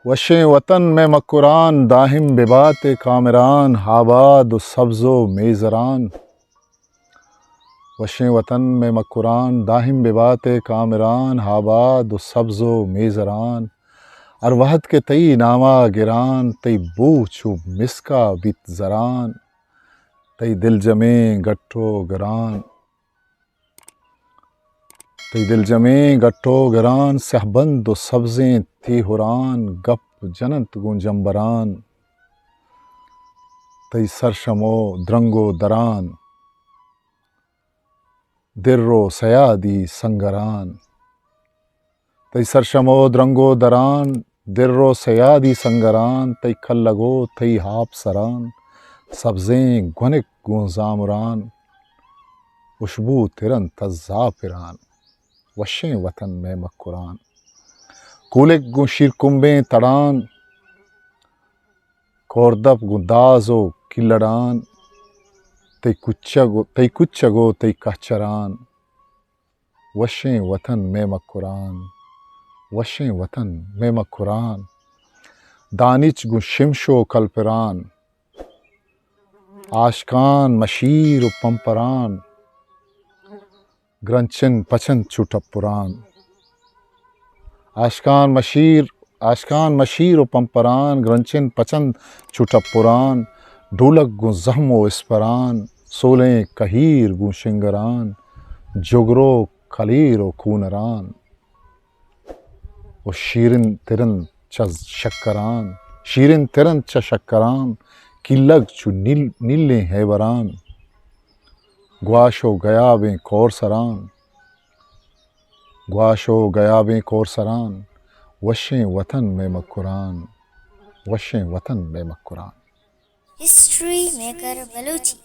وشیں وطن میں مکران داہم ببات کامران آباد و سبز و میزران وشیں وطن میں مکران داہم ببات کامران آباد و سبز و میزران اروہد کے تئی نامہ گران تئی بوچھ و مسکا بیت زران تئی دل جمیں گٹھو گران تی دل جمیں گٹھو گران سہبند و سبزیں تھی ہران گپ جنت گونجمبران تی سرشمو درنگو دران در و سیادی سنگران تی سرشمو درنگو دران در و سیادی سنگران تی کلگو تی ہاپ سران سبزیں گونک گونزامران خوشبو ترن تزافران وشیں وطن میں مکران کولک گو شیر کمبیں تڑان کوردپ گو داز و کلڑان تی کچگو تی کہچران وشیں وطن میں مکران وشیں وطن میں مکران دانچ گو شمشو کلپران آشکان مشیر و پمپران گرنچن پچن چوٹپران آشکان مشیر و پمپران گرنچن پچن چوٹپران ڈھولک گو زہم و اسپران سولیں کہیر گو شنگران جگرو کلیر و کونران و شیرن ترن چ شکران کی لگ چو نیلیں ہیوران گواش و گیابیں کور سران وشیں وطن میں مکران وشیں وطن میں مکران ہسٹری میکر بلوچی